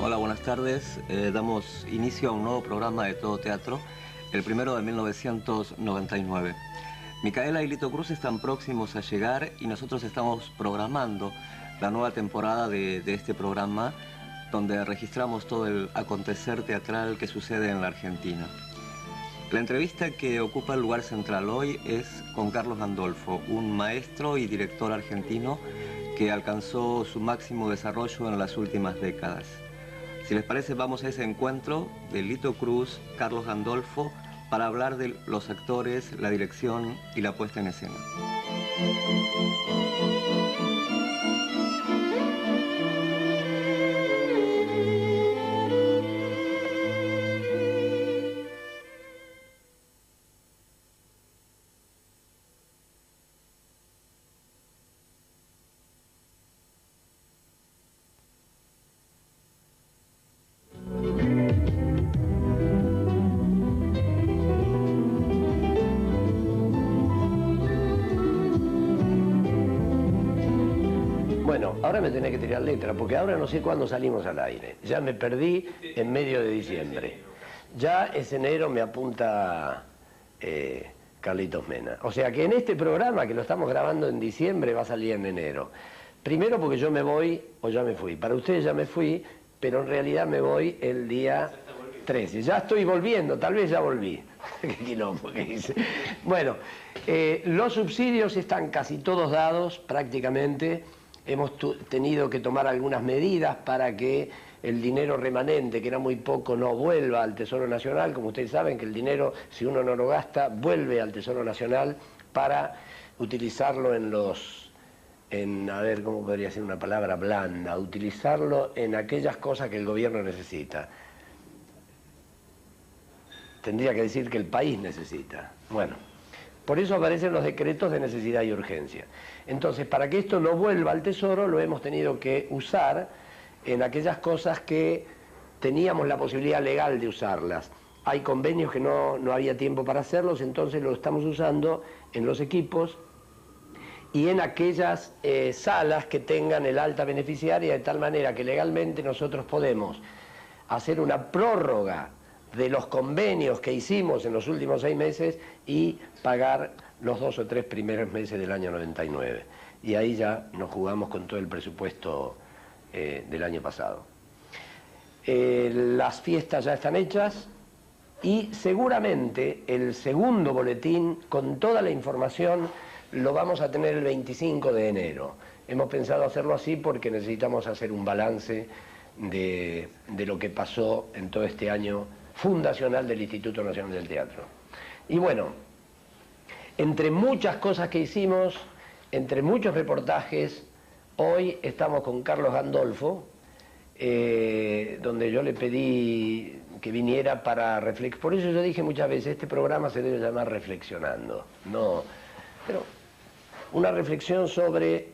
Hola, buenas tardes. Damos inicio a un nuevo programa de Todo Teatro, el primero de 1999. Micaela y Lito Cruz están próximos a llegar y nosotros estamos programando la nueva temporada de este programa, donde registramos todo el acontecer teatral que sucede en la Argentina. La entrevista que ocupa el lugar central hoy es con Carlos Gandolfo, un maestro y director argentino que alcanzó su máximo desarrollo en las últimas décadas. Si les parece, vamos a ese encuentro de Lito Cruz, Carlos Gandolfo, para hablar de los actores, la dirección y la puesta en escena. Ahora me tenés que tirar letra, porque ahora no sé cuándo salimos al aire. Ya me perdí en medio de diciembre. Ya es enero, me apunta Carlitos Mena. O sea que en este programa, que lo estamos grabando en diciembre, va a salir en enero. Primero porque yo me voy, o ya me fui. Para ustedes ya me fui, pero en realidad me voy el día 13. Ya estoy volviendo, tal vez ya volví. Qué quilombo que hice. Bueno, los subsidios están casi todos dados, prácticamente. Hemos tenido que tomar algunas medidas para que el dinero remanente, que era muy poco, no vuelva al Tesoro Nacional. Como ustedes saben, que el dinero, si uno no lo gasta, vuelve al Tesoro Nacional para utilizarlo a ver, ¿cómo podría ser una palabra blanda? Utilizarlo en aquellas cosas que el gobierno necesita. Tendría que decir que el país necesita. Bueno, por eso aparecen los decretos de necesidad y urgencia. Entonces, para que esto no vuelva al Tesoro, lo hemos tenido que usar en aquellas cosas que teníamos la posibilidad legal de usarlas. Hay convenios que no había tiempo para hacerlos, entonces lo estamos usando en los equipos y en aquellas salas que tengan el alta beneficiaria, de tal manera que legalmente nosotros podemos hacer una prórroga de los convenios que hicimos en los últimos 6 meses y pagar los 2 o 3 primeros meses del año 99. Y ahí ya nos jugamos con todo el presupuesto del año pasado. Las fiestas ya están hechas y seguramente el segundo boletín con toda la información lo vamos a tener el 25 de enero. Hemos pensado hacerlo así porque necesitamos hacer un balance de lo que pasó en todo este año fundacional del Instituto Nacional del Teatro. Y bueno, entre muchas cosas que hicimos, entre muchos reportajes, hoy estamos con Carlos Gandolfo, donde yo le pedí que viniera para reflexionar. Por eso yo dije muchas veces, este programa se debe llamar Reflexionando. No, pero una reflexión sobre,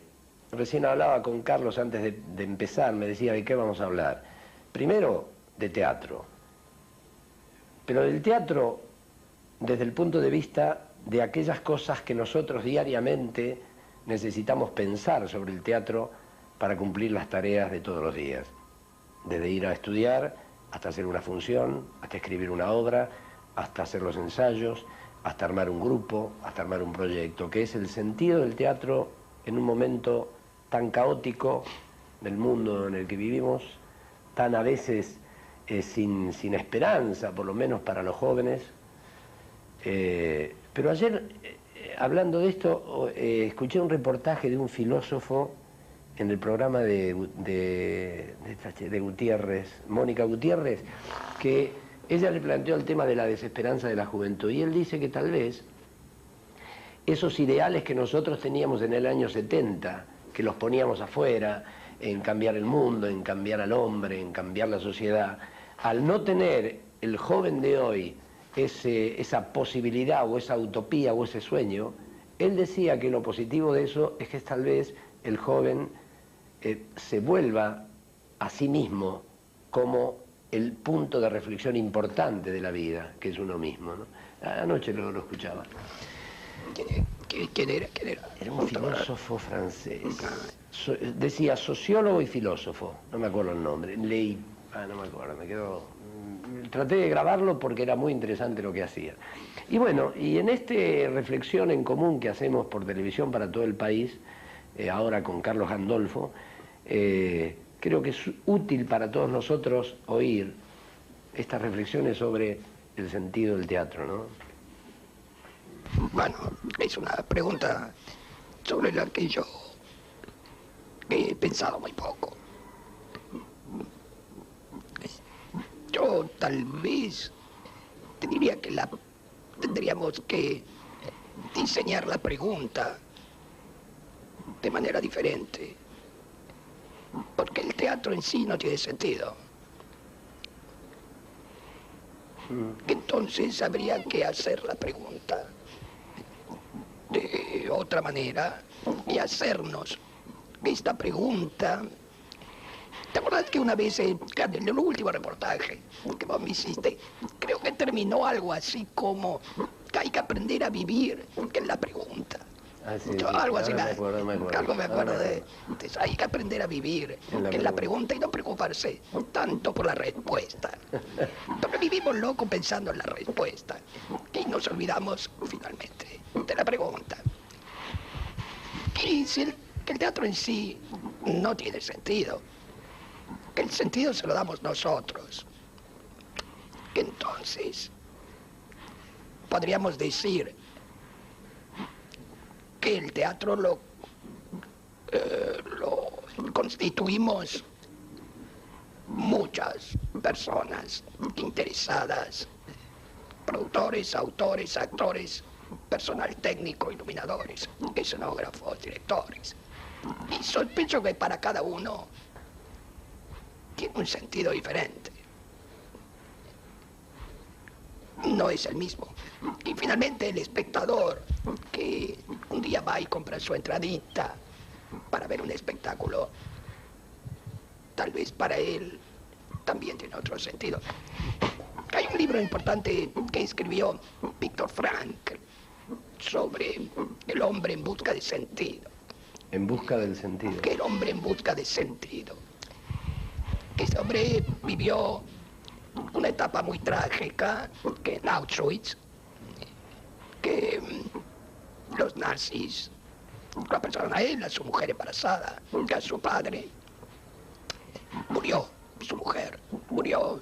recién hablaba con Carlos antes de empezar, me decía, ¿de qué vamos a hablar? Primero, de teatro. Pero del teatro desde el punto de vista de aquellas cosas que nosotros diariamente necesitamos pensar sobre el teatro para cumplir las tareas de todos los días. Desde ir a estudiar, hasta hacer una función, hasta escribir una obra, hasta hacer los ensayos, hasta armar un grupo, hasta armar un proyecto, que es el sentido del teatro en un momento tan caótico del mundo en el que vivimos, tan a veces sin esperanza, por lo menos para los jóvenes. Pero ayer, hablando de esto, escuché un reportaje de un filósofo en el programa de Gutiérrez, Mónica Gutiérrez, que ella le planteó el tema de la desesperanza de la juventud, y él dice que tal vez esos ideales que nosotros teníamos en el año 70, que los poníamos afuera, en cambiar el mundo, en cambiar al hombre, en cambiar la sociedad, al no tener el joven de hoy esa posibilidad o esa utopía o ese sueño, él decía que lo positivo de eso es que tal vez el joven se vuelva a sí mismo como el punto de reflexión importante de la vida, que es uno mismo, ¿no? Anoche lo escuchaba. ¿Quién era? Era un filósofo francés. Decía sociólogo y filósofo, no me acuerdo el nombre. No me acuerdo, me quedó... Traté de grabarlo porque era muy interesante lo que hacía. Y bueno, y en esta reflexión en común que hacemos por televisión para todo el país, ahora con Carlos Gandolfo, creo que es útil para todos nosotros oír estas reflexiones sobre el sentido del teatro, ¿no? Bueno, es una pregunta sobre la que yo he pensado muy poco. Yo tal vez te diría que tendríamos que diseñar la pregunta de manera diferente, porque el teatro en sí no tiene sentido. Entonces habría que hacer la pregunta de otra manera y hacernos esta pregunta. ¿Te acuerdas que una vez, en el último reportaje que vos me hiciste, creo que terminó algo así como que hay que aprender a vivir en la pregunta? Sí, Algo así, me acuerdo. Algo me acuerdo de eso. Hay que aprender a vivir en la pregunta y no preocuparse tanto por la respuesta. Porque vivimos locos pensando en la respuesta y nos olvidamos finalmente de la pregunta. Y si que el teatro en sí no tiene sentido, que el sentido se lo damos nosotros, entonces podríamos decir que el teatro lo constituimos muchas personas interesadas, productores, autores, actores, personal técnico, iluminadores, escenógrafos, directores. Y sospecho que para cada uno tiene un sentido diferente. No es el mismo. Y finalmente el espectador que un día va y compra su entradita para ver un espectáculo, tal vez para él también tiene otro sentido. Hay un libro importante que escribió Viktor Frankl sobre el hombre en busca de sentido. En busca del sentido. Que el hombre en busca de sentido. Que este hombre vivió una etapa muy trágica, que en Auschwitz, que los nazis lo apresaron a él, a su mujer embarazada, a su padre. Murió su mujer, murió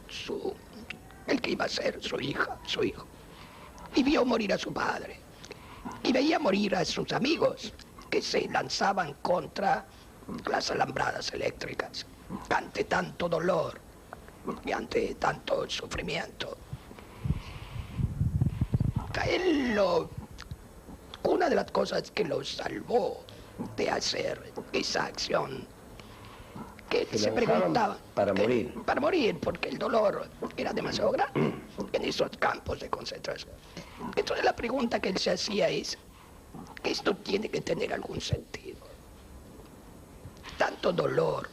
el que iba a ser su hija, su hijo. Y vio morir a su padre. Y veía morir a sus amigos que se lanzaban contra las alambradas eléctricas ante tanto dolor y ante tanto sufrimiento. A él una de las cosas que lo salvó de hacer esa acción, que se preguntaba para morir. Para morir, porque el dolor era demasiado grande en esos campos de concentración. Entonces la pregunta que él se hacía es que esto tiene que tener algún sentido. Tanto dolor,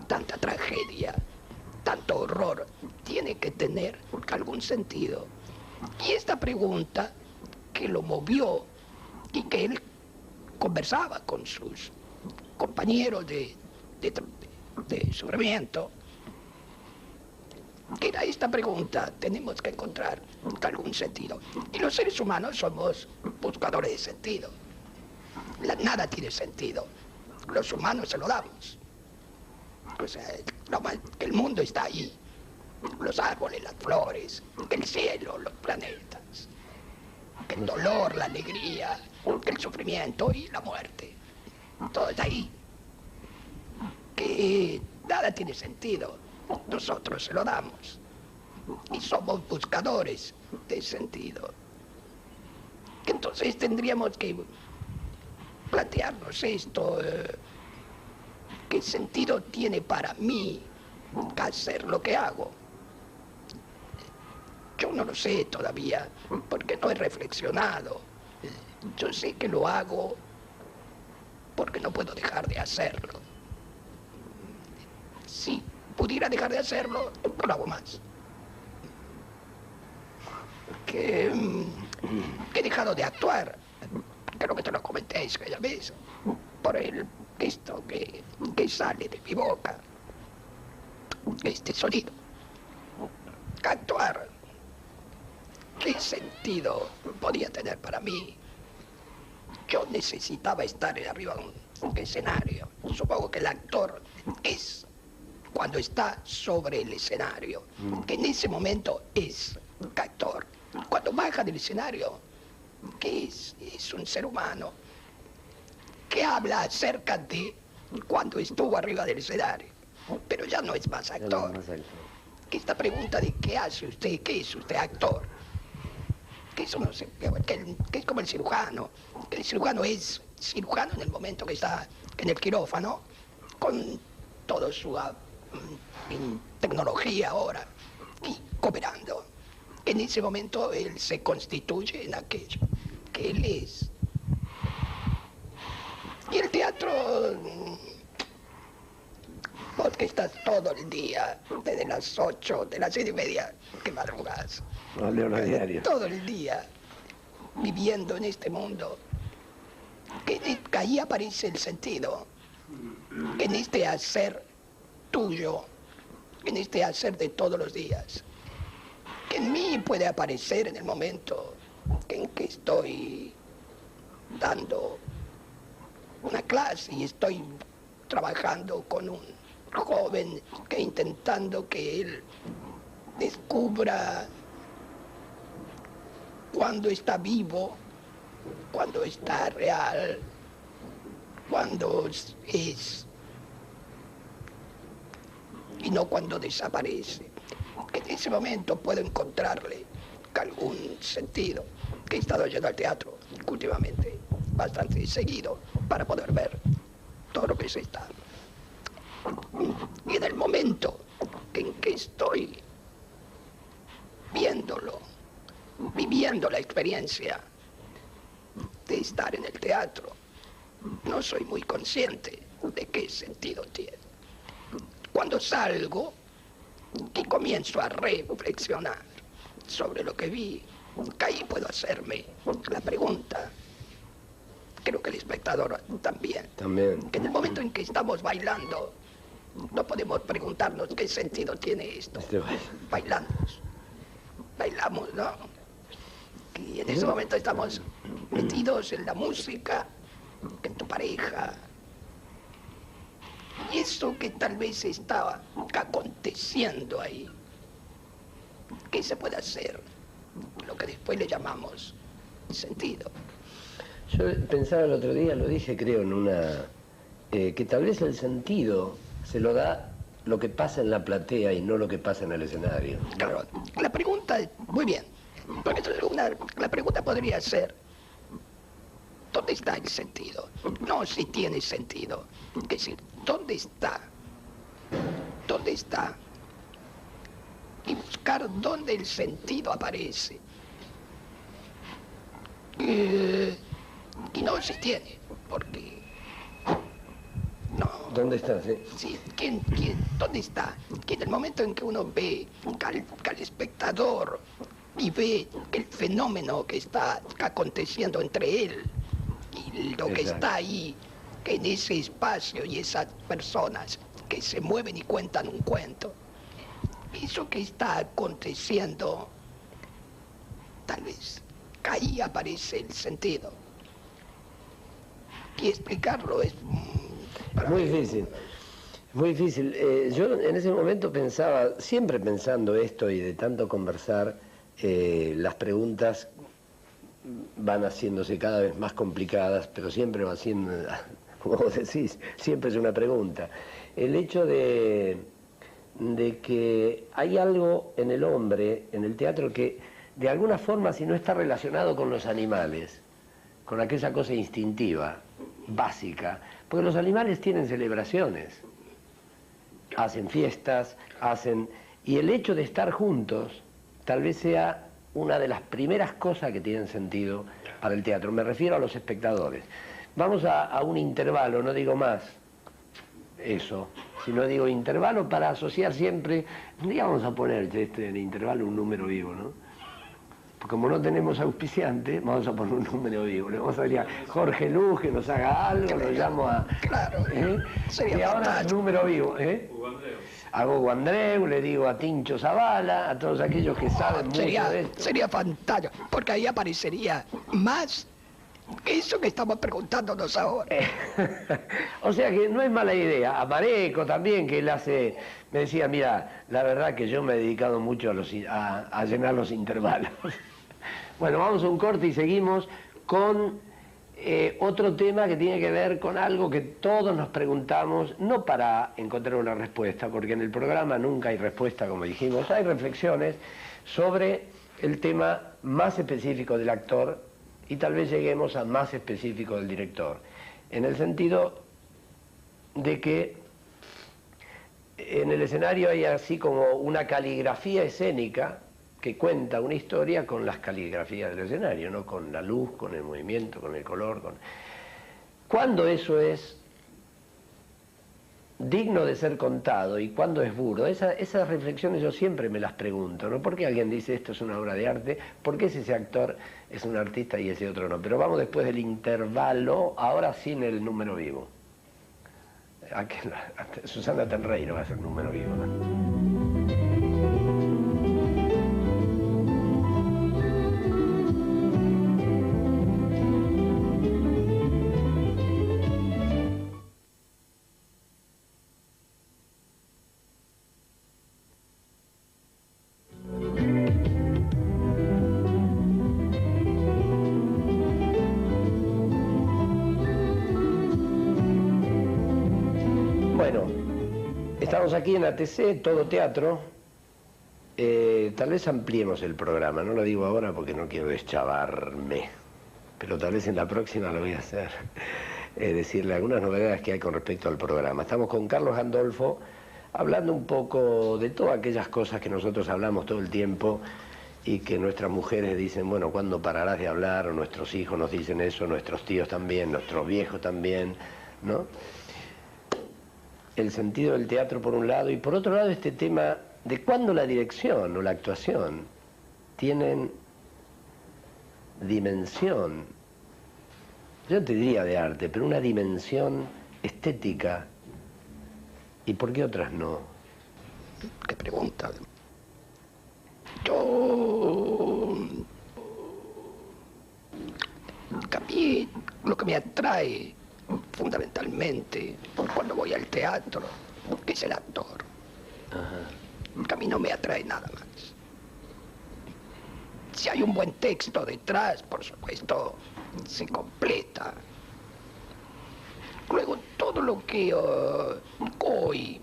tanta tragedia, tanto horror, tiene que tener algún sentido. Y esta pregunta que lo movió y que él conversaba con sus compañeros de sufrimiento, que era esta pregunta: tenemos que encontrar algún sentido. Y los seres humanos somos buscadores de sentido. Nada tiene sentido. Los humanos se lo damos. O sea, el mundo está ahí. Los árboles, las flores, el cielo, los planetas. El dolor, la alegría, el sufrimiento y la muerte. Todo está ahí. Que nada tiene sentido. Nosotros se lo damos. Y somos buscadores de sentido. Entonces tendríamos que plantearnos esto. ¿Qué sentido tiene para mí hacer lo que hago? Yo no lo sé todavía, porque no he reflexionado. Yo sé que lo hago porque no puedo dejar de hacerlo. Si pudiera dejar de hacerlo, no lo hago más. Que he dejado de actuar. Creo que te lo comenté aquella vez. Por esto que sale de mi boca. este sonido. Actuar. ¿Qué sentido podía tener para mí? Yo necesitaba estar arriba de un escenario. Supongo que el actor es cuando está sobre el escenario, que en ese momento es actor. Cuando baja del escenario, que es un ser humano que habla acerca de cuando estuvo arriba del escenario, pero ya no es más actor. Que esta pregunta de ¿qué hace usted? ¿Qué es usted? Actor. Que eso no sé, que es como el cirujano. Que el cirujano es cirujano en el momento que está en el quirófano, con toda su tecnología ahora, y cooperando. En ese momento él se constituye en aquello que él es. Y el teatro, vos que estás todo el día, desde las 8, de las 7:30, que madrugás. No leo los diarios. Todo el día viviendo en este mundo, que ahí aparece el sentido, que en este hacer tuyo, en este hacer de todos los días, que en mí puede aparecer en el momento en que estoy dando una clase y estoy trabajando con un joven que intentando que él descubra cuando está vivo, cuando está real, cuando es y no cuando desaparece. Que en ese momento puedo encontrarle algún sentido. Que he estado yendo al teatro últimamente bastante seguido para poder ver todo lo que se está. Y en el momento en que estoy viéndolo, viviendo la experiencia de estar en el teatro, no soy muy consciente de qué sentido tiene. Cuando salgo y comienzo a reflexionar sobre lo que vi, que ahí puedo hacerme la pregunta. Creo que el espectador también. Que en el momento en que estamos bailando, no podemos preguntarnos qué sentido tiene esto. Bailamos, ¿no? Y en ese momento estamos metidos en la música, en tu pareja. Y eso que tal vez estaba aconteciendo ahí, ¿qué se puede hacer? Lo que después le llamamos sentido. Yo pensaba el otro día, lo dije creo en una, que tal vez el sentido se lo da lo que pasa en la platea y no lo que pasa en el escenario. Claro, la pregunta, muy bien, porque la pregunta podría ser, ¿dónde está el sentido? No si tiene sentido, es decir, ¿dónde está? ¿Dónde está? Y buscar dónde el sentido aparece. Y no se tiene, porque no. ¿Dónde está? Sí, ¿dónde está? Que en el momento en que uno ve al espectador y ve el fenómeno que está aconteciendo entre él y lo que está ahí, que en ese espacio y esas personas que se mueven y cuentan un cuento, eso que está aconteciendo, tal vez ahí aparece el sentido. Y explicarlo es muy difícil. Muy difícil. Yo en ese momento pensaba, siempre pensando esto y de tanto conversar, las preguntas van haciéndose cada vez más complicadas, pero siempre van siendo, como vos decís, siempre es una pregunta. El hecho de que hay algo en el hombre, en el teatro, que de alguna forma, si no está relacionado con los animales, con aquella cosa instintiva, básica, porque los animales tienen celebraciones, hacen fiestas, y el hecho de estar juntos tal vez sea una de las primeras cosas que tienen sentido para el teatro. Me refiero a los espectadores. Vamos a un intervalo, no digo más eso, sino digo intervalo para asociar siempre, un día vamos a poner en intervalo un número vivo, ¿no? Porque como no tenemos auspiciante, vamos a poner un número vivo. Le vamos a decir a Jorge Luz que nos haga algo, lo llamo a... Claro, y ahora número vivo, a Gogo Andreu, le digo a Tincho Zavala, a todos aquellos que saben mucho de esto. Sería fantástico, porque ahí aparecería más que eso que estamos preguntándonos ahora. O sea que no es mala idea. A Mareco también, que él me decía, mira, la verdad que yo me he dedicado mucho a llenar los intervalos. Bueno, vamos a un corte y seguimos con otro tema que tiene que ver con algo que todos nos preguntamos, no para encontrar una respuesta, porque en el programa nunca hay respuesta, como dijimos, hay reflexiones sobre el tema más específico del actor y tal vez lleguemos a más específico del director, en el sentido de que en el escenario hay así como una caligrafía escénica que cuenta una historia con las caligrafías del escenario, ¿no? Con la luz, con el movimiento, con el color. ¿Cuándo eso es digno de ser contado y cuándo es burdo? Esas reflexiones yo siempre me las pregunto, ¿no? ¿Por qué alguien dice esto es una obra de arte? ¿Por qué ese actor es un artista y ese otro no? Pero vamos después del intervalo, ahora sin el número vivo. Susana Tenreiro va a ser número vivo, ¿no? Estamos aquí en ATC, Todo Teatro. Tal vez ampliemos el programa, no lo digo ahora porque no quiero deschavarme, pero tal vez en la próxima lo voy a hacer, decirle algunas novedades que hay con respecto al programa. Estamos con Carlos Gandolfo, hablando un poco de todas aquellas cosas que nosotros hablamos todo el tiempo y que nuestras mujeres dicen, bueno, ¿cuándo pararás de hablar? O nuestros hijos nos dicen eso, nuestros tíos también, nuestros viejos también, ¿no? El sentido del teatro por un lado y por otro lado este tema de cuándo la dirección o la actuación tienen dimensión, yo te diría de arte, pero una dimensión estética y por qué otras no. ¿Qué pregunta? Yo... A mí lo que me atrae fundamentalmente cuando voy al teatro es el actor. A mí no me atrae nada más. Si hay un buen texto detrás, por supuesto, se completa. Luego todo lo que hoy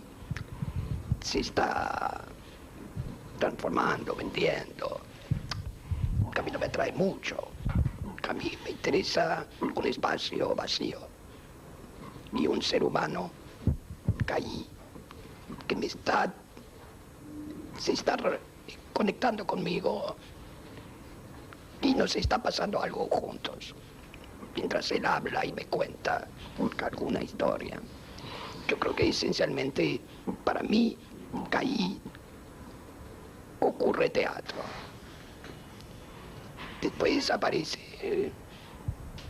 se está transformando, vendiendo, a mí no me atrae mucho. A mí me interesa un espacio vacío y un ser humano ahí que se está conectando conmigo y nos está pasando algo juntos mientras él habla y me cuenta alguna historia. Yo creo que esencialmente para mí ahí ocurre teatro. Después aparecen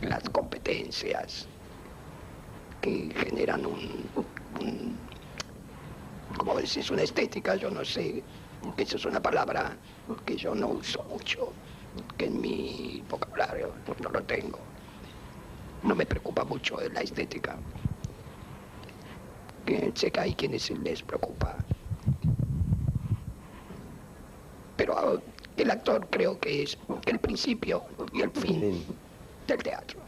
las competencias que generan como decís, una estética, yo no sé, esa es una palabra que yo no uso mucho, que en mi vocabulario no lo tengo. No me preocupa mucho la estética. Que sé que hay quienes les preocupa. Pero el actor creo que es el principio y el fin del teatro.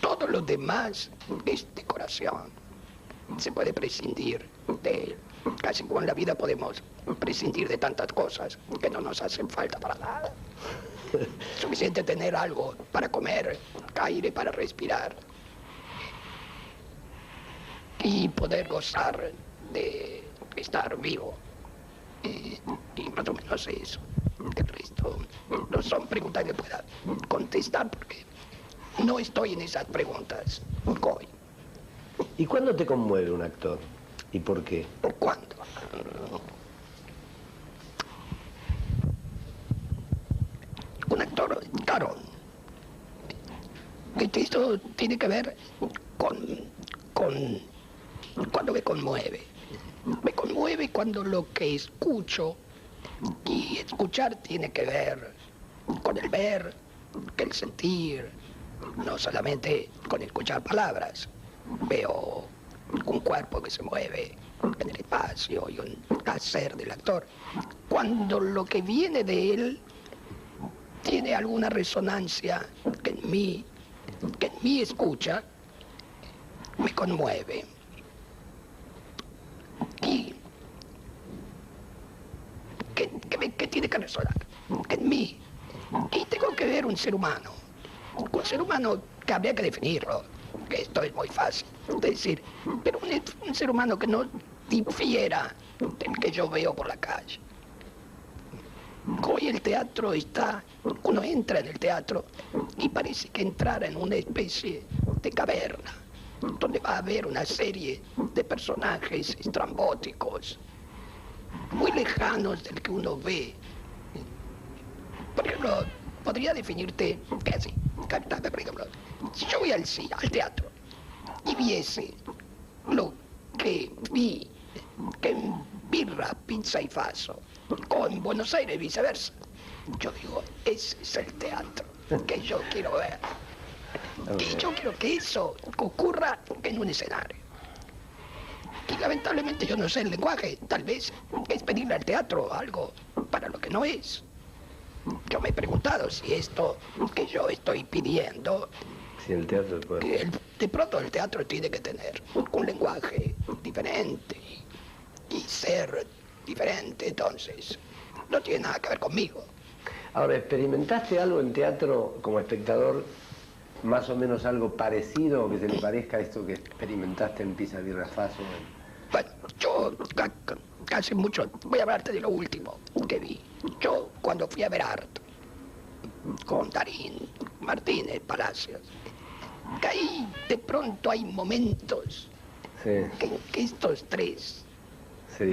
Todo lo demás es decoración. Se puede prescindir de él. Casi como en la vida podemos prescindir de tantas cosas que no nos hacen falta para nada. Suficiente tener algo para comer, aire para respirar y poder gozar de estar vivo. Y más o menos eso. El resto no son preguntas que pueda contestar porque no estoy en esas preguntas hoy. ¿Y cuándo te conmueve un actor? ¿Y por qué? ¿Por cuándo? Un actor, claro. Esto tiene que ver con cuando me conmueve. Me conmueve cuando lo que escucho, y escuchar tiene que ver con el ver, que el sentir, no solamente con escuchar palabras. Veo un cuerpo que se mueve en el espacio y un hacer del actor. Cuando lo que viene de él tiene alguna resonancia que en mí escucha, me conmueve. Y que tiene que resonar en mí. Y tengo que ver un ser humano que habría que definirlo, que esto es muy fácil de decir, pero un ser humano que no difiera del que yo veo por la calle. Hoy el teatro uno entra en el teatro y parece que entrara en una especie de caverna, donde va a haber una serie de personajes estrambóticos, muy lejanos del que uno ve. Por ejemplo, podría definirte, que así, por ejemplo, si yo voy al teatro y viese lo que vi, que en Birra, Pizza y Faso, con Buenos Aires y viceversa, yo digo, ese es el teatro que yo quiero ver. Y yo quiero que eso ocurra en un escenario. Y lamentablemente yo no sé el lenguaje, tal vez es pedirle al teatro algo para lo que no es. Yo me he preguntado si esto que yo estoy pidiendo, si el teatro puede... de pronto el teatro tiene que tener un lenguaje diferente y ser diferente, entonces no tiene nada que ver conmigo. Ahora, ¿experimentaste algo en teatro como espectador, más o menos algo parecido, que se le parezca a esto que experimentaste en Pizza, Birra, Faso? Bueno, yo hace mucho, voy a hablarte de lo último que vi. Yo cuando fui a ver Art, con Darín, Martínez, Palacios, que ahí de pronto hay momentos sí, que estos tres se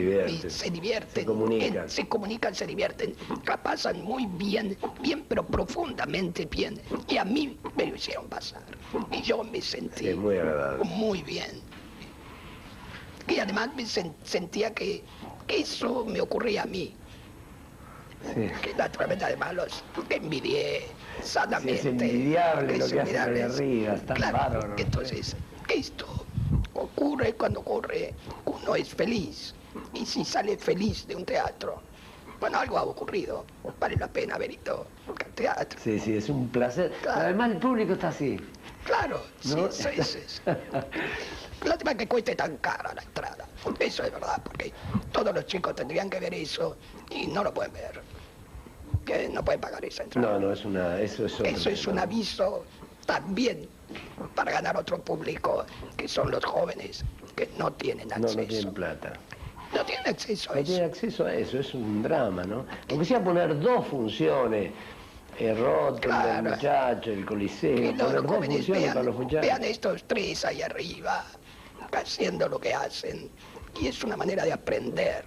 divierten, se comunican, se divierten, la pasan muy bien, pero profundamente bien. Y a mí me lo hicieron pasar. Y yo me sentí muy agradable, muy bien. Y además me sentía que eso me ocurría a mí. sí. Que naturalmente además los envidié sanamente. Sí, es envidiable lo que hacen de arriba, está claro, bárbaro. Entonces, esto ocurre cuando ocurre, uno es feliz. Y si sale feliz de un teatro, bueno, algo ha ocurrido, vale la pena haber ido al teatro. Sí, sí, es un placer. Claro. Además el público está así. Claro, ¿no? sí, es. Lástima que cueste tan cara la entrada. Eso es verdad, porque todos los chicos tendrían que ver eso y no lo pueden ver. Que no pueden pagar esa entrada. No, eso es un aviso también para ganar otro público, que son los jóvenes que no tienen acceso. No tienen plata. No tienen acceso a eso. No tienen acceso a eso, es un drama, ¿no? Aunque sea poner dos funciones, Rotten, Claro. el muchacho, el Coliseo, Que poner los dos jóvenes funciones para los muchachos. vean estos tres ahí arriba, haciendo lo que hacen. Y es una manera de aprender.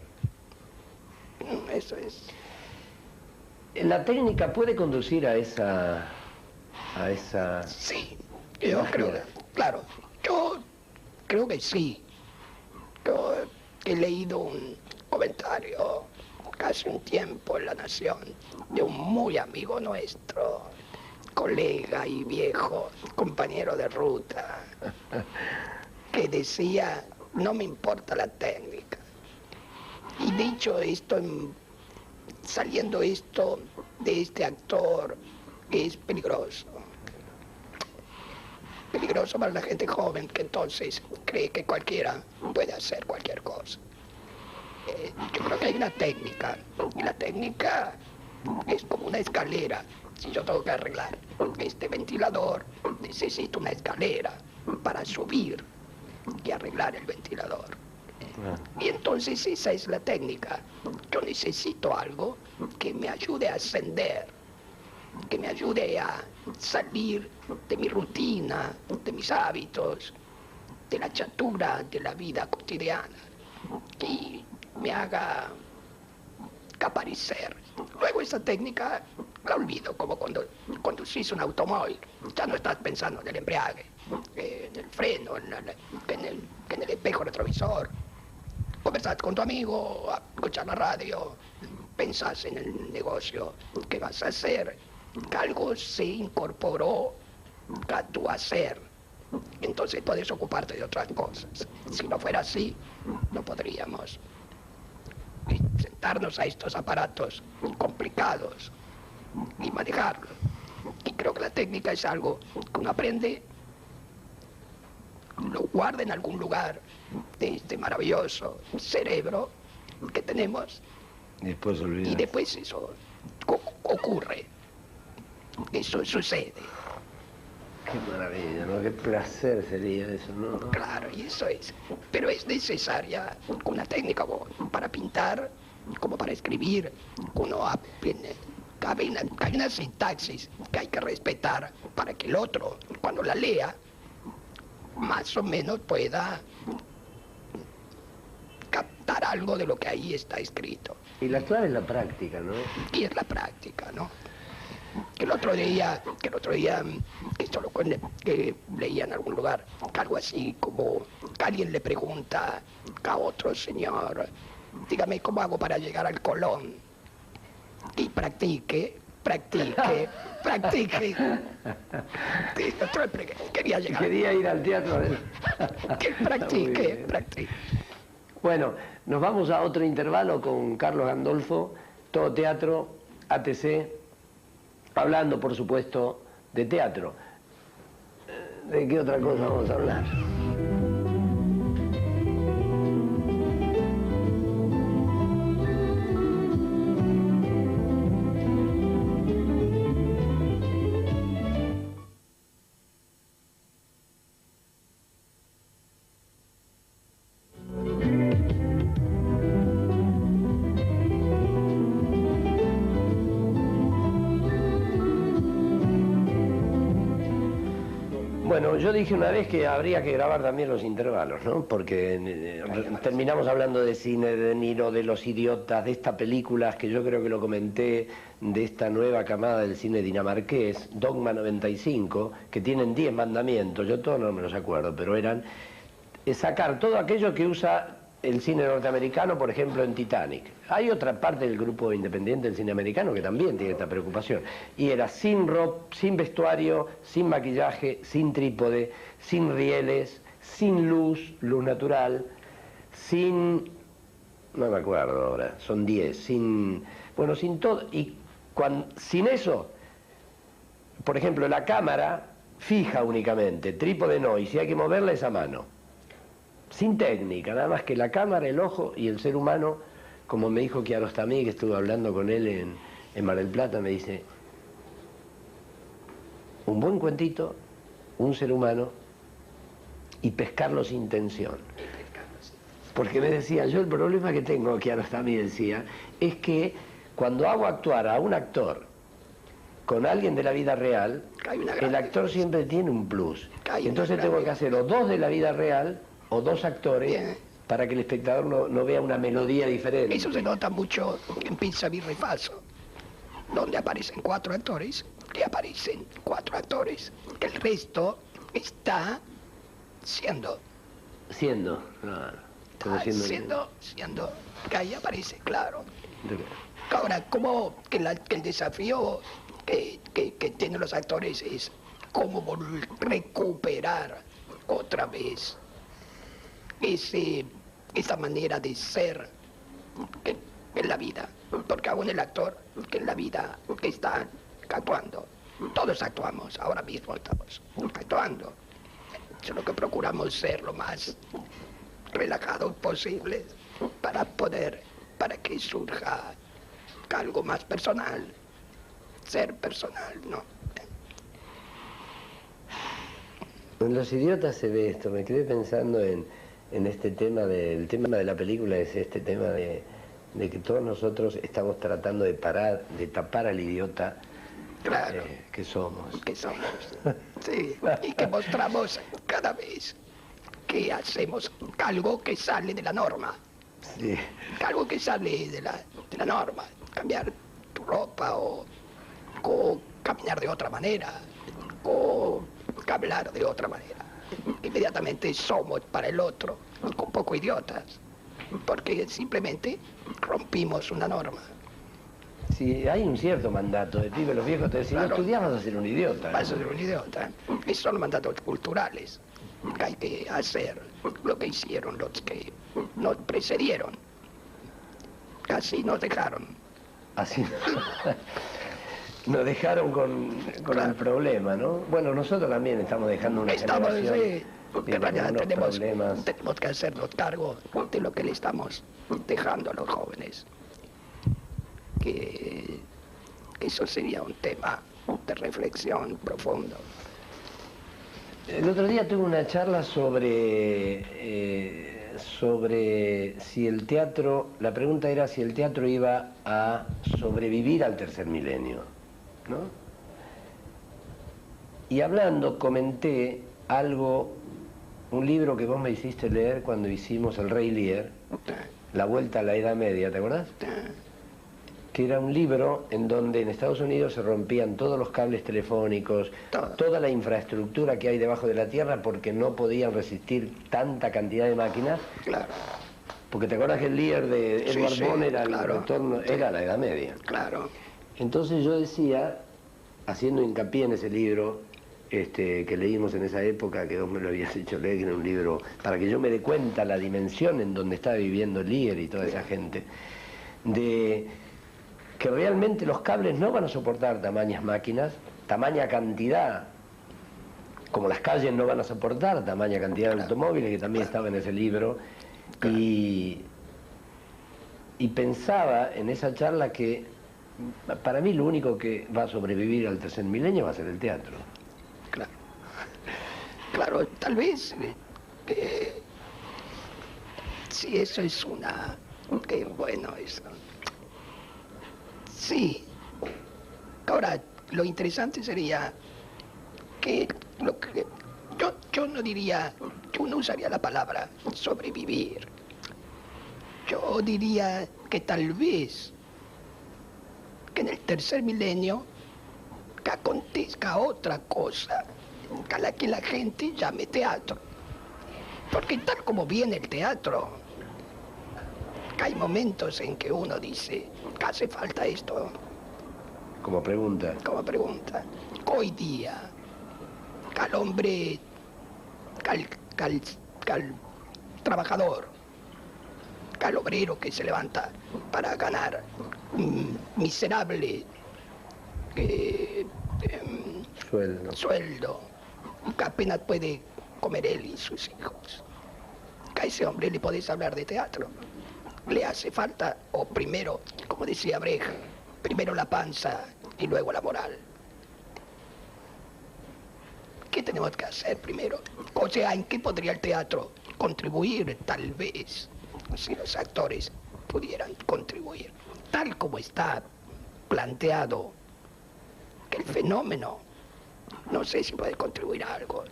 Eso es. La técnica puede conducir a esa... Sí, yo magia. creo, claro, yo creo que sí. Yo he leído un comentario hace un tiempo en La Nación de un muy amigo nuestro, colega y viejo compañero de ruta, que decía, no me importa la técnica. Y dicho esto, saliendo esto de este actor, es peligroso. Peligroso para la gente joven que entonces cree que cualquiera puede hacer cualquier cosa. Yo creo que hay una técnica, y la técnica es como una escalera. Si yo tengo que arreglar este ventilador, necesito una escalera para subir y arreglar el ventilador. Y entonces esa es la técnica. Yo necesito algo que me ayude a ascender, que me ayude a salir de mi rutina, de mis hábitos, de la chatura de la vida cotidiana, y me haga caparecer. Luego esa técnica la olvido, como cuando conducís un automóvil. Ya no estás pensando en el embriague, en el freno, en el espejo retrovisor. conversás con tu amigo, escuchas la radio, pensás en el negocio que vas a hacer, que algo se incorporó a tu hacer. Entonces puedes ocuparte de otras cosas. Si no fuera así, no podríamos sentarnos a estos aparatos complicados y manejarlos. Y creo que la técnica es algo que uno aprende, lo guarda en algún lugar de este maravilloso cerebro que tenemos. Y después eso ocurre. Eso sucede. Qué maravilla, ¿no? Qué placer sería eso, ¿no? Claro, y eso es. Pero es necesaria una técnica para pintar, como para escribir. Uno aprende. Hay una sintaxis que hay que respetar para que el otro, cuando la lea, más o menos pueda captar algo de lo que ahí está escrito. Y la clave es la práctica, ¿no? Y es la práctica, ¿no? Que el otro día, que leía en algún lugar, algo así como que alguien le pregunta a otro señor, dígame cómo hago para llegar al Colón. Y practique. Quería ir al teatro. Que practique. Bueno, nos vamos a otro intervalo con Carlos Gandolfo, Todo Teatro, ATC, hablando, por supuesto, de teatro. ¿De qué otra cosa vamos a hablar? Bueno, yo dije una vez que habría que grabar también los intervalos, ¿no? Porque terminamos hablando de cine, de Niro, de Los Idiotas, de estas películas que yo creo que lo comenté, de esta nueva camada del cine dinamarqués, Dogma 95, que tienen 10 mandamientos, yo todos no me los acuerdo, pero eran sacar todo aquello que usa el cine norteamericano, por ejemplo, en Titanic. Hay otra parte del grupo independiente del cine americano que también tiene esta preocupación. Y era sin ropa, sin vestuario, sin maquillaje, sin trípode, sin rieles, sin luz natural, sin... no me acuerdo ahora, son 10, sin... bueno, sin todo. Y sin eso, por ejemplo, la cámara fija únicamente, trípode no, y si hay que moverla es a mano. Sin técnica, nada más que la cámara, el ojo y el ser humano, como me dijo Kiarostami, que estuve hablando con él en Mar del Plata, me dice, un buen cuentito, un ser humano y pescarlo sin tensión. Porque me decía, yo el problema que tengo, Kiarostami decía, es que cuando hago actuar a un actor con alguien de la vida real, el actor siempre tiene un plus. Entonces tengo que hacer o dos de la vida real o dos actores para que el espectador no vea una melodía diferente. Eso se nota mucho en Pizza Birra y Falso, donde aparecen 4 actores, que aparecen 4 actores, que el resto está siendo, que ahí aparece, claro. Ahora, como que el desafío que tienen los actores es cómo recuperar otra vez esa manera de ser en la vida, porque aún el actor que en la vida está actuando, todos actuamos, ahora mismo estamos actuando, solo que procuramos ser lo más relajados posible para que surja algo más personal, ser personal, ¿no? En Los Idiotas se ve esto, me quedé pensando en este tema el tema de la película es este tema de que todos nosotros estamos tratando de tapar al idiota, claro, que somos. Sí, y que mostramos cada vez que hacemos algo que sale de la norma. Sí. Algo que sale de la norma, cambiar tu ropa o caminar de otra manera o hablar de otra manera. Inmediatamente somos para el otro un poco idiotas. porque simplemente rompimos una norma. Sí, hay un cierto mandato de pibe, los viejos te decían, Claro. no estudias vas a ser un idiota. Vas a ser un idiota. Esos son los mandatos culturales, que hay que hacer lo que hicieron los que nos precedieron. Casi nos dejaron. Así nos dejaron con Claro. el problema, ¿no? Bueno, nosotros también estamos dejando una Estamos, generación porque con vaya, unos problemas. tenemos que hacernos cargo de lo que le estamos dejando a los jóvenes. Que eso sería un tema de reflexión profundo. El otro día tuve una charla sobre si el teatro, la pregunta era si el teatro iba a sobrevivir al tercer milenio, ¿no? Y hablando comenté algo, un libro que vos me hiciste leer cuando hicimos El Rey Lear, La Vuelta a la Edad Media, ¿te acordás? Que era un libro en donde en Estados Unidos se rompían todos los cables telefónicos, Todo. toda la infraestructura que hay debajo de la tierra porque no podían resistir tanta cantidad de máquinas. Claro, Porque te acuerdas que el líder de Sí, Edward sí, Bond era claro. el retorno, era la Edad Media. claro. Entonces yo decía, haciendo hincapié en ese libro que leímos en esa época, que vos me lo habías hecho leer, que era un libro, para que yo me dé cuenta la dimensión en donde estaba viviendo Lear y toda esa gente, de que realmente los cables no van a soportar tamañas máquinas, tamaña cantidad, como las calles no van a soportar tamaña cantidad de automóviles, que también estaba en ese libro, y pensaba en esa charla que para mí lo único que va a sobrevivir al tercer milenio va a ser el teatro. Claro, claro, tal vez si eso es una, qué bueno eso. Sí. Ahora, lo interesante sería que yo no diría, yo no usaría la palabra sobrevivir. Yo diría que tal vez que en el tercer milenio que acontezca otra cosa a la que la gente llame teatro. Porque tal como viene el teatro, que hay momentos en que uno dice, ¿qué hace falta esto? Como pregunta. Como pregunta. Hoy día, al hombre, al trabajador, al obrero que se levanta para ganar un miserable sueldo, que apenas puede comer él y sus hijos. Que a ese hombre le podés hablar de teatro. Le hace falta, o primero, como decía Brecht, primero la panza y luego la moral. ¿Qué tenemos que hacer primero? O sea, ¿en qué podría el teatro contribuir? Tal vez, si los actores pudieran contribuir. Tal como está planteado que el fenómeno, no sé si puede contribuir a algo.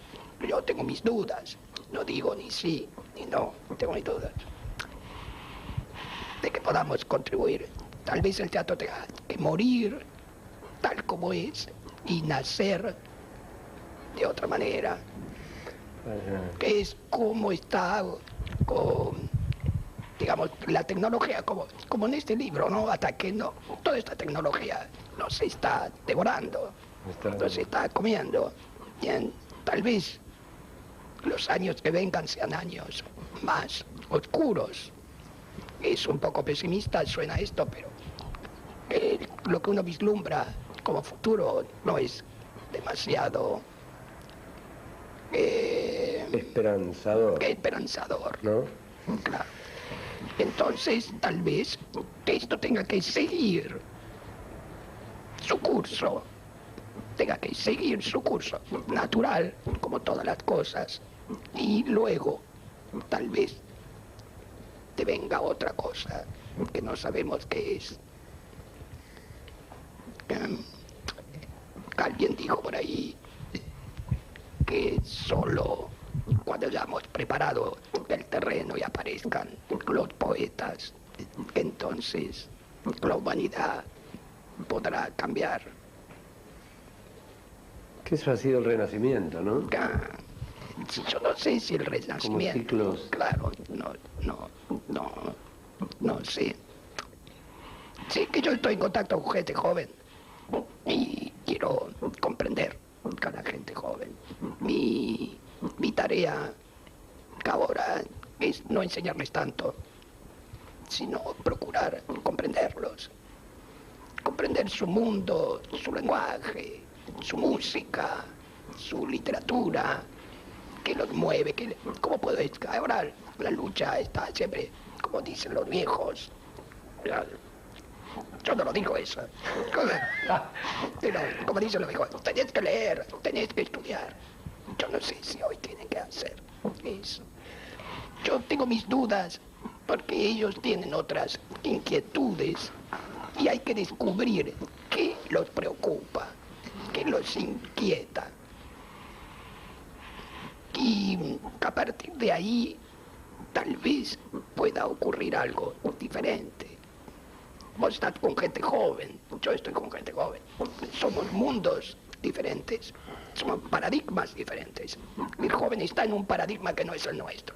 Yo tengo mis dudas. No digo ni sí ni no, tengo mis dudas de que podamos contribuir. Tal vez el teatro tenga que morir tal como es y nacer de otra manera, que es como está con, digamos, la tecnología, como en este libro, ¿no? Hasta que no, toda esta tecnología nos está devorando, nos está comiendo. Bien, tal vez los años que vengan sean años más oscuros. Es un poco pesimista, suena esto, pero lo que uno vislumbra como futuro no es demasiado esperanzador, ¿no? Claro. Entonces, tal vez esto tenga que seguir su curso, natural, como todas las cosas, y luego, tal vez, te venga otra cosa que no sabemos qué es. Alguien dijo por ahí que solo cuando hayamos preparado el terreno y aparezcan los poetas, entonces la humanidad podrá cambiar. Que eso ha sido el Renacimiento, ¿no? Yo no sé si el Renacimiento, Como ciclos. claro, no No, no sé. Sí que yo estoy en contacto con gente joven y quiero comprender a la gente joven. Mi tarea ahora es no enseñarles tanto, sino procurar comprenderlos, comprender su mundo, su lenguaje, su música, su literatura, qué los mueve, cómo puedo... Ahora la lucha está siempre, como dicen los viejos. Yo no lo digo eso. Pero, como dicen los viejos, tenés que leer, tenés que estudiar. Yo no sé si hoy tienen que hacer eso. Yo tengo mis dudas porque ellos tienen otras inquietudes y hay que descubrir qué los preocupa, qué los inquieta. Y a partir de ahí tal vez pueda ocurrir algo diferente. Vos estás con gente joven, yo estoy con gente joven. Somos mundos diferentes, somos paradigmas diferentes. El joven está en un paradigma que no es el nuestro.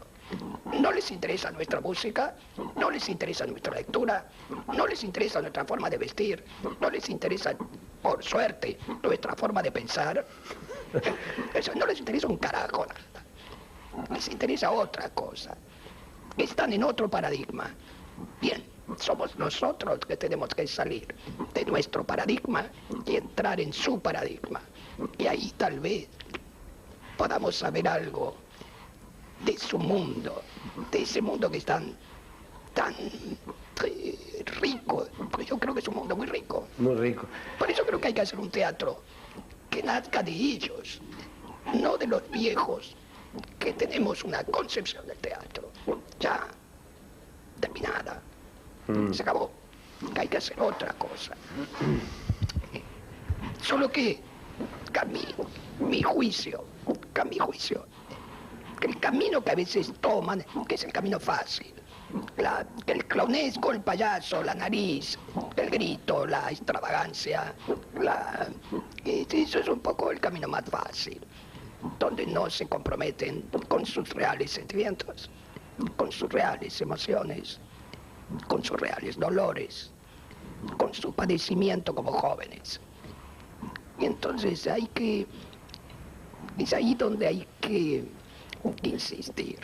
No les interesa nuestra música, no les interesa nuestra lectura, no les interesa nuestra forma de vestir, no les interesa, por suerte, nuestra forma de pensar. Eso no les interesa un carajo, nada. Les interesa otra cosa. Están en otro paradigma. Bien, somos nosotros que tenemos que salir de nuestro paradigma y entrar en su paradigma. Y ahí tal vez podamos saber algo de su mundo, de ese mundo que es tan rico, porque yo creo que es un mundo muy rico. Muy rico. Por eso creo que hay que hacer un teatro que nazca de ellos, no de los viejos, que tenemos una concepción del teatro ya terminada. Se acabó. Que hay que hacer otra cosa. Solo que mi juicio, que el camino que a veces toman, que es el camino fácil, el clownesco, el payaso, la nariz, el grito, la extravagancia, eso es un poco el camino más fácil, donde no se comprometen con sus reales sentimientos, con sus reales emociones, con sus reales dolores, con su padecimiento como jóvenes. Y entonces es ahí donde hay que insistir.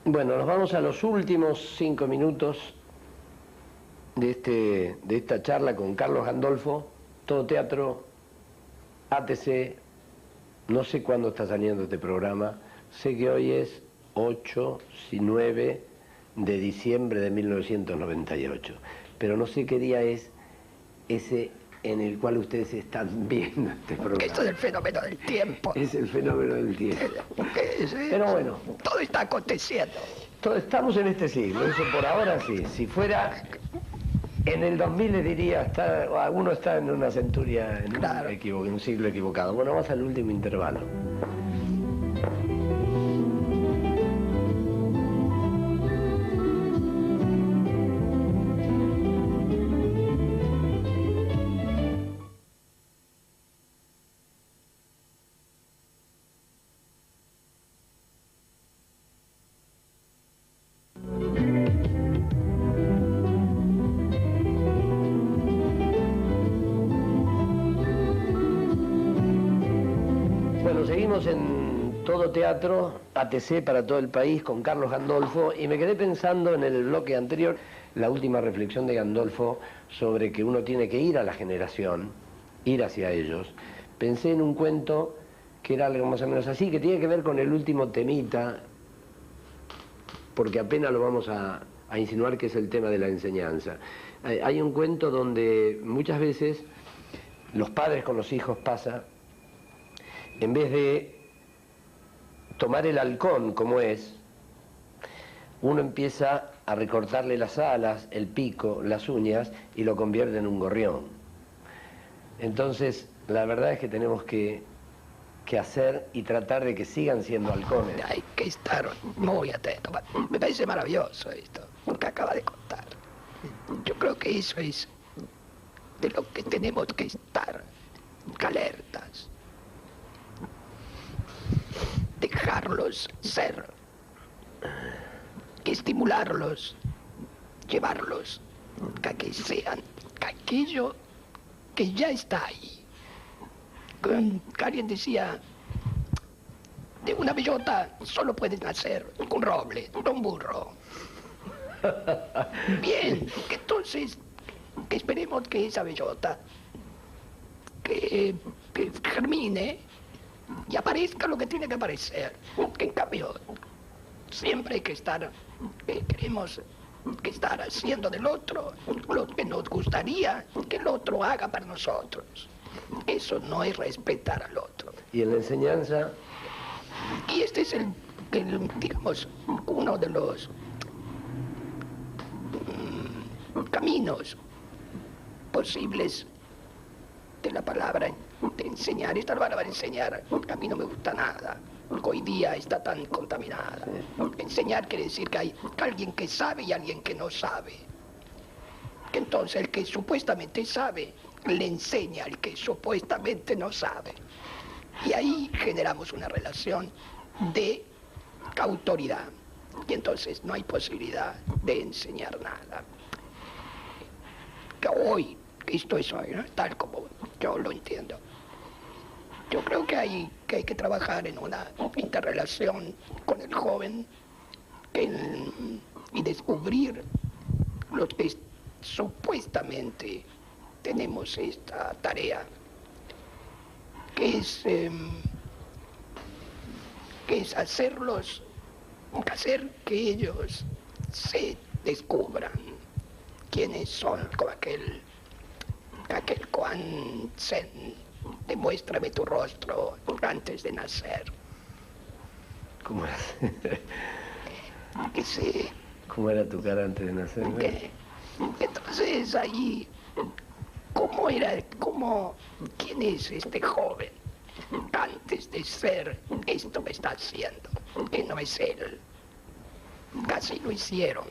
Bueno, nos vamos a los últimos 5 minutos de esta charla con Carlos Gandolfo, Todo Teatro, ATC. No sé cuándo está saliendo este programa, sé que hoy es 8 y 9 de diciembre de 1998, pero no sé qué día es ese en el cual ustedes están viendo este programa. Esto es el fenómeno del tiempo. Es el fenómeno del tiempo. Pero bueno. Todo está aconteciendo. Estamos en este siglo, eso por ahora sí. Si fuera en el 2000 les diría, uno está en una centuria, en un siglo equivocado. Bueno, vamos al último intervalo. Seguimos en Todo Teatro, ATC para todo el país, con Carlos Gandolfo, y me quedé pensando en el bloque anterior, la última reflexión de Gandolfo sobre que uno tiene que ir a la generación, ir hacia ellos. Pensé en un cuento que era algo más o menos así, que tiene que ver con el último temita, porque apenas lo vamos a insinuar, que es el tema de la enseñanza. Hay un cuento donde muchas veces los padres con los hijos pasa, en vez de tomar el halcón como es, uno empieza a recortarle las alas, el pico, las uñas, y lo convierte en un gorrión. Entonces, la verdad es que tenemos que hacer y tratar de que sigan siendo halcones. Hay que estar muy atento. Me parece maravilloso esto, lo que acaba de contar. Yo creo que eso es de lo que tenemos que estar alertas. De dejarlos ser, estimularlos, llevarlos a que sean aquello que ya está ahí. Alguien decía, de una bellota solo puede nacer un roble, un burro. Bien, entonces, que esperemos que esa bellota que germine y aparezca lo que tiene que aparecer. Que en cambio, siempre hay que estar, queremos que estar haciendo del otro lo que nos gustaría que el otro haga para nosotros. Eso no es respetar al otro. ¿Y en la enseñanza? Y este es digamos, uno de los caminos posibles de la palabra de enseñar. Esta palabra de enseñar a mí no me gusta nada, porque hoy día está tan contaminada. Enseñar quiere decir que hay alguien que sabe y alguien que no sabe. Que entonces el que supuestamente sabe le enseña al que supuestamente no sabe. Y ahí generamos una relación de autoridad. Y entonces no hay posibilidad de enseñar nada. Que hoy, esto es hoy, ¿no? Tal como yo lo entiendo. Yo creo que hay que trabajar en una interrelación con el joven y descubrir los que supuestamente tenemos esta tarea, que es hacer que ellos se descubran quiénes son, como aquel Kuan Zen, demuéstrame tu rostro antes de nacer. ¿Cómo era? Que se... ¿Cómo era tu cara antes de nacer? Entonces ahí, quién es este joven antes de ser esto que está haciendo, que no es él? Casi lo hicieron.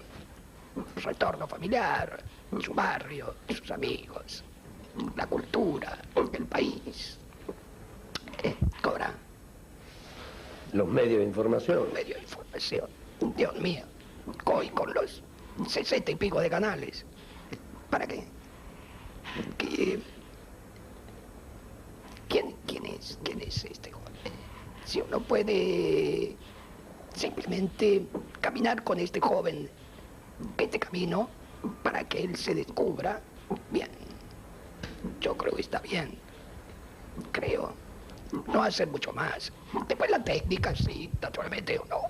Retorno familiar, su barrio, sus amigos, la cultura, el país. Ahora, los medios de información. Dios mío, hoy con los 60 y pico de canales. ¿Para qué? ¿Quién es este joven? Si uno puede simplemente caminar con este joven, este camino, para que él se descubra, bien. Yo creo que está bien. Creo. No hacer mucho más. Después la técnica, sí, naturalmente uno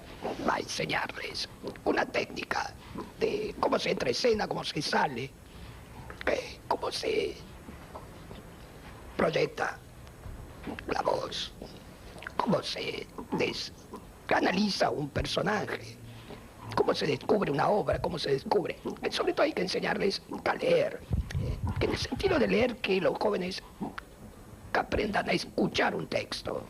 va a enseñarles una técnica de cómo se entra escena, cómo se sale, cómo se proyecta la voz, cómo se analiza un personaje, cómo se descubre una obra, cómo se descubre. Sobre todo hay que enseñarles a leer, en el sentido de leer que los jóvenes que aprendan a escuchar un texto.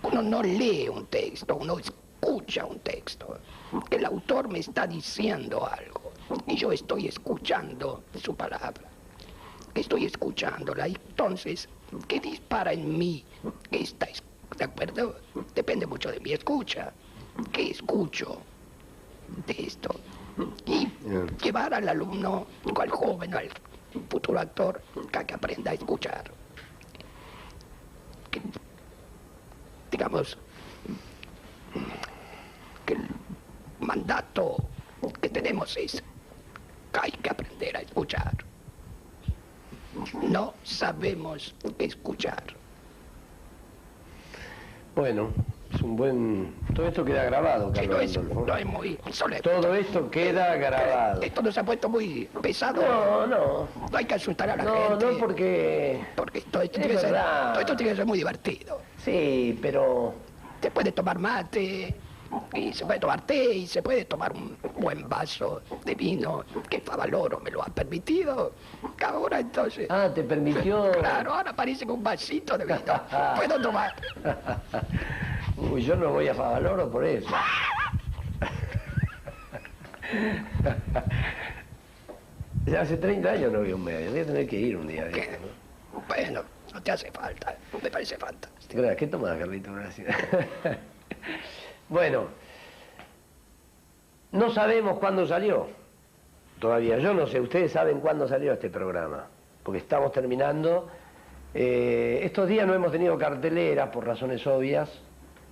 Uno no lee un texto, uno escucha un texto. El autor me está diciendo algo y yo estoy escuchando su palabra. Estoy escuchándola. Entonces, ¿qué dispara en mí? ¿De acuerdo? Depende mucho de mi escucha. ¿Qué escucho de esto? Y llevar al alumno, o al joven, o al futuro actor, a que aprenda a escuchar. Digamos que el mandato que tenemos es que hay que aprender a escuchar. No sabemos escuchar. Bueno, es un buen... Todo esto queda grabado, Carlos Adolfo. No es muy solemne. Todo esto queda grabado. Esto nos ha puesto muy pesado. No hay que asustar a la gente. No, porque todo esto tiene que ser muy divertido. Sí, pero... Se puede tomar mate, y se puede tomar té, y se puede tomar un buen vaso de vino, que Favaloro me lo ha permitido. Ahora entonces... Ah, ¿te permitió? Claro, ahora parece que un vasito de vino. Puedo tomar. Uy, yo no voy a Favaloro por eso. Ya hace 30 años no vi un medio, voy a tener que ir un día. Bueno, no te hace falta, me parece fantástico. Gracias. ¿Qué tomás, Carlito? Gracias. Bueno, no sabemos cuándo salió. Todavía yo no sé, ustedes saben cuándo salió este programa, porque estamos terminando. Estos días no hemos tenido cartelera por razones obvias,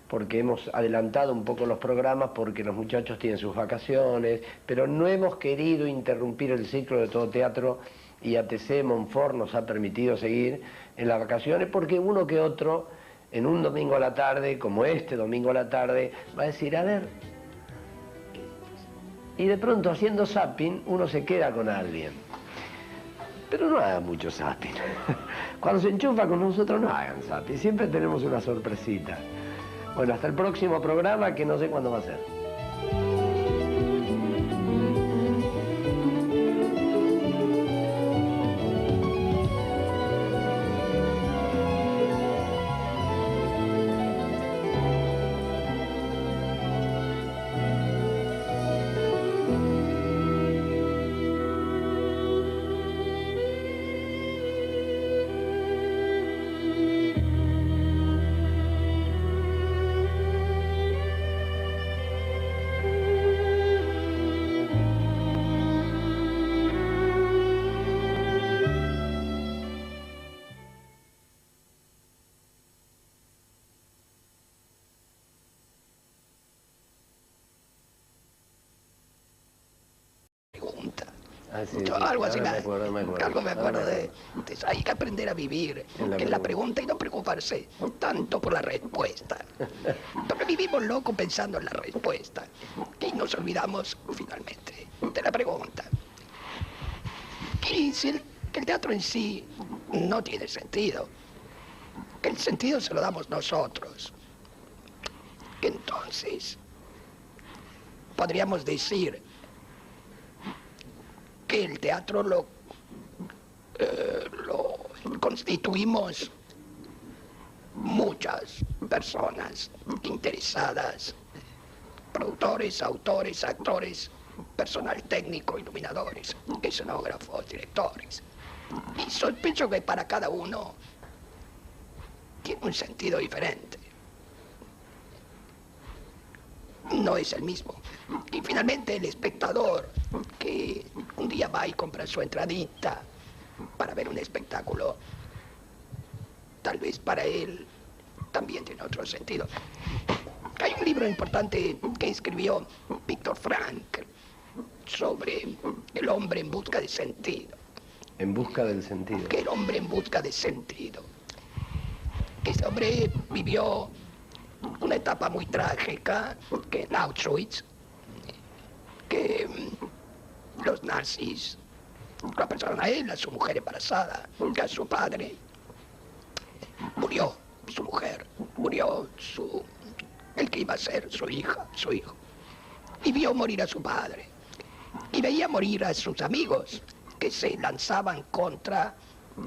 porque hemos adelantado un poco los programas porque los muchachos tienen sus vacaciones, pero no hemos querido interrumpir el ciclo de Todo Teatro y ATC Monfort nos ha permitido seguir en las vacaciones porque uno que otro, en un domingo a la tarde, como este domingo a la tarde, va a decir, a ver, y de pronto haciendo zapping uno se queda con alguien. Pero no hagan mucho zapping. Cuando se enchufa con nosotros no hagan zapping, siempre tenemos una sorpresita. Bueno, hasta el próximo programa que no sé cuándo va a ser. Sí, algo así, me acuerdo. Algo me acuerdo de hay que aprender a vivir en la pregunta y no preocuparse tanto por la respuesta. Porque vivimos locos pensando en la respuesta y nos olvidamos finalmente de la pregunta. Y si que el teatro en sí no tiene sentido, que el sentido se lo damos nosotros, que entonces podríamos decir que el teatro lo constituimos muchas personas interesadas, productores, autores, actores, personal técnico, iluminadores, escenógrafos, directores. Y sospecho que para cada uno tiene un sentido diferente. No es el mismo. Y finalmente el espectador que un día va y compra su entradita para ver un espectáculo, tal vez para él también tiene otro sentido. Hay un libro importante que escribió Viktor Frankl sobre el hombre en busca de sentido. En busca del sentido. Que el hombre en busca de sentido. Que ese hombre vivió una etapa muy trágica, que en Auschwitz, que los nazis lo apresaron a él, a su mujer embarazada, a su padre. Murió su mujer, murió el que iba a ser su hija, su hijo. Y vio morir a su padre. Y veía morir a sus amigos que se lanzaban contra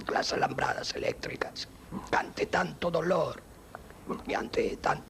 las alambradas eléctricas. Ante tanto dolor y ante tanto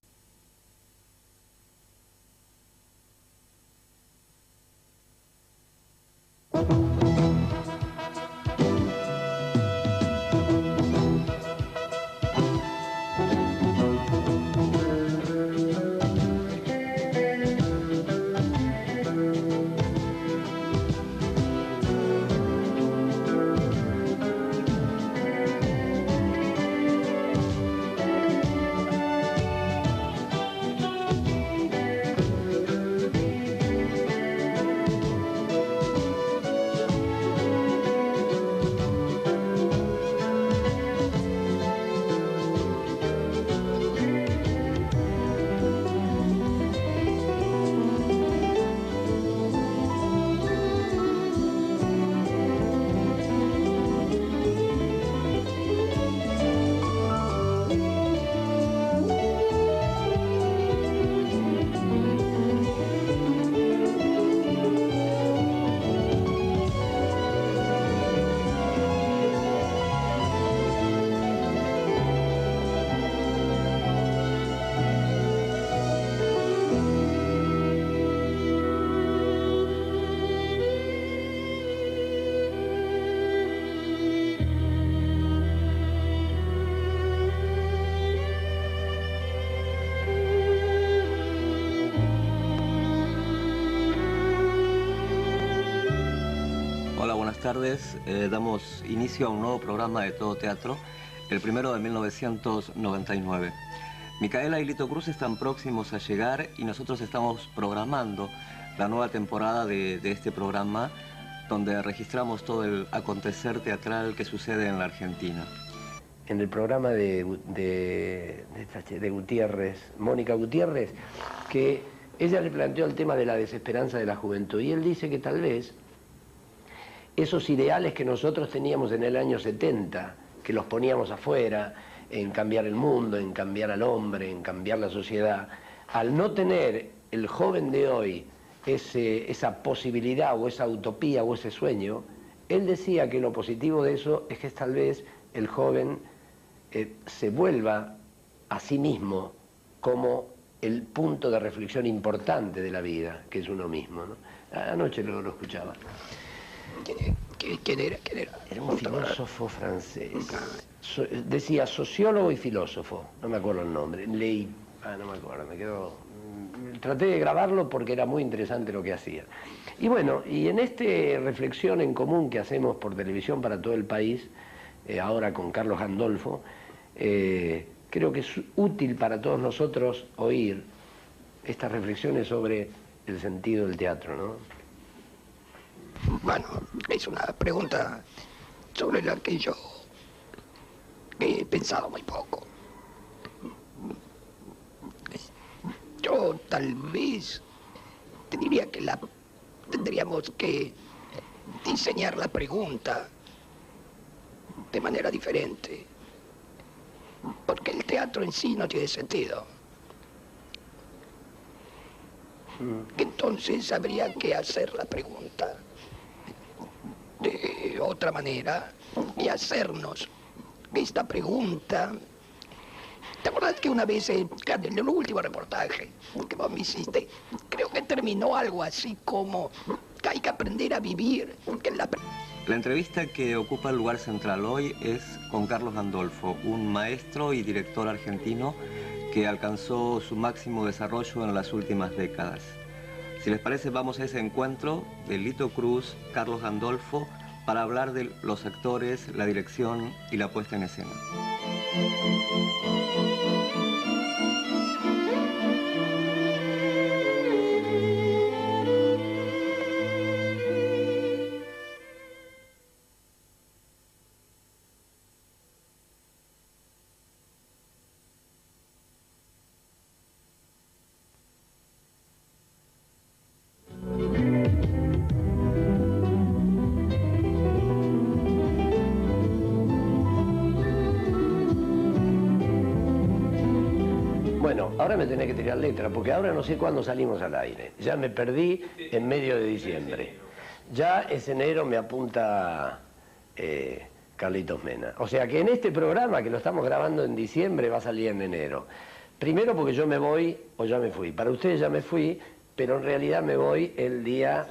tardes. Damos inicio a un nuevo programa de Todo Teatro, el primero de 1999. Micaela y Lito Cruz están próximos a llegar y nosotros estamos programando la nueva temporada de este programa, donde registramos todo el acontecer teatral que sucede en la Argentina. En el programa de Gutiérrez, Mónica Gutiérrez, que ella le planteó el tema de la desesperanza de la juventud, y él dice que tal vez esos ideales que nosotros teníamos en el año 70, que los poníamos afuera, en cambiar el mundo, en cambiar al hombre, en cambiar la sociedad, al no tener el joven de hoy esa posibilidad o esa utopía o ese sueño, él decía que lo positivo de eso es que tal vez el joven se vuelva a sí mismo como el punto de reflexión importante de la vida, que es uno mismo, ¿no? Anoche lo escuchaba. ¿Quién era? Era un filósofo francés. Decía sociólogo y filósofo, no me acuerdo el nombre. Leí, no me acuerdo, me quedó... Traté de grabarlo porque era muy interesante lo que hacía. Y bueno, y en esta reflexión en común que hacemos por televisión para todo el país, ahora con Carlos Gandolfo, creo que es útil para todos nosotros oír estas reflexiones sobre el sentido del teatro, ¿no? Bueno, es una pregunta sobre la que yo he pensado muy poco. Yo tal vez te diría que tendríamos que diseñar la pregunta de manera diferente, porque el teatro en sí no tiene sentido. Entonces habría que hacer la pregunta de otra manera y hacernos esta pregunta. ¿Te acuerdas que una vez en el último reportaje que vos me hiciste, creo que terminó algo así como que hay que aprender a vivir? La entrevista que ocupa el lugar central hoy es con Carlos Gandolfo, un maestro y director argentino que alcanzó su máximo desarrollo en las últimas décadas. Si les parece, vamos a ese encuentro de Lito Cruz, Carlos Gandolfo, para hablar de los actores, la dirección y la puesta en escena. Bueno, ahora me tenés que tirar letra, porque ahora no sé cuándo salimos al aire. Ya me perdí en medio de diciembre. Ya es enero, me apunta Carlitos Mena. O sea que en este programa, que lo estamos grabando en diciembre, va a salir en enero. Primero porque yo me voy, o ya me fui. Para ustedes ya me fui, pero en realidad me voy el día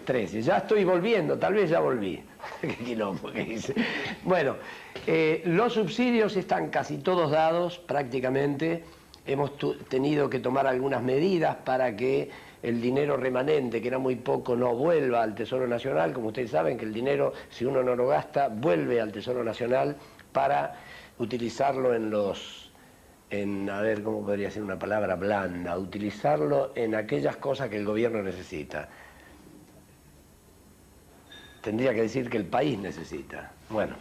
13. Ya estoy volviendo, tal vez ya volví. Qué quilombo que hice. Bueno, los subsidios están casi todos dados, prácticamente. Hemos tenido que tomar algunas medidas para que el dinero remanente, que era muy poco, no vuelva al Tesoro Nacional. Como ustedes saben, que el dinero, si uno no lo gasta, vuelve al Tesoro Nacional para utilizarlo a ver, ¿cómo podría ser una palabra blanda? Utilizarlo en aquellas cosas que el gobierno necesita. Tendría que decir que el país necesita. Bueno,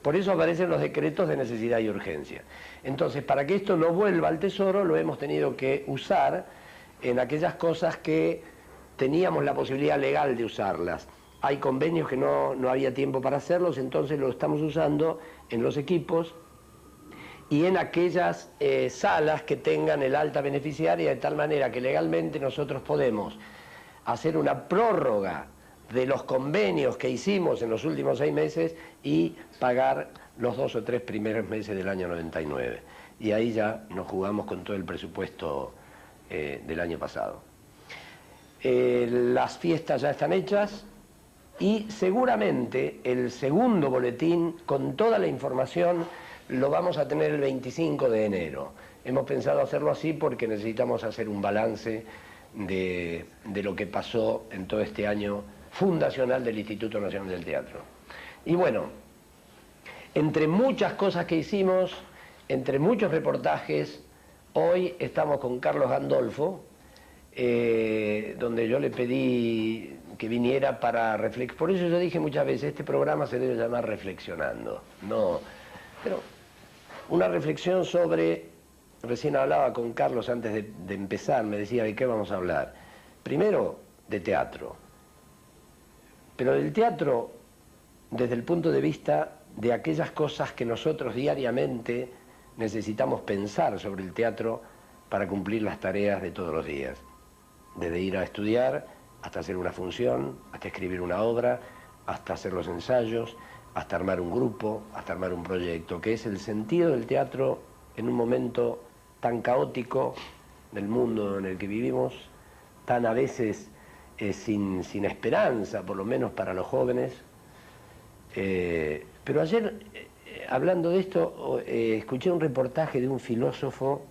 por eso aparecen los decretos de necesidad y urgencia. Entonces, para que esto no vuelva al Tesoro, lo hemos tenido que usar en aquellas cosas que teníamos la posibilidad legal de usarlas. Hay convenios que no había tiempo para hacerlos, entonces lo estamos usando en los equipos y en aquellas salas que tengan el alta beneficiaria, de tal manera que legalmente nosotros podemos hacer una prórroga de los convenios que hicimos en los últimos 6 meses y pagar los 2 o 3 primeros meses del año 99. Y ahí ya nos jugamos con todo el presupuesto del año pasado. Las fiestas ya están hechas y seguramente el segundo boletín con toda la información lo vamos a tener el 25 de enero. Hemos pensado hacerlo así porque necesitamos hacer un balance de lo que pasó en todo este año fundacional del Instituto Nacional del Teatro. Y bueno, entre muchas cosas que hicimos, entre muchos reportajes, hoy estamos con Carlos Gandolfo, donde yo le pedí que viniera para reflexionar. Por eso yo dije muchas veces, este programa se debe llamar Reflexionando. No, pero una reflexión sobre, recién hablaba con Carlos antes de empezar, me decía, ¿de qué vamos a hablar? Primero, de teatro. Pero del teatro desde el punto de vista de aquellas cosas que nosotros diariamente necesitamos pensar sobre el teatro para cumplir las tareas de todos los días. Desde ir a estudiar, hasta hacer una función, hasta escribir una obra, hasta hacer los ensayos, hasta armar un grupo, hasta armar un proyecto, que es el sentido del teatro en un momento tan caótico del mundo en el que vivimos, tan a veces sin esperanza, por lo menos para los jóvenes. Pero ayer, hablando de esto, escuché un reportaje de un filósofo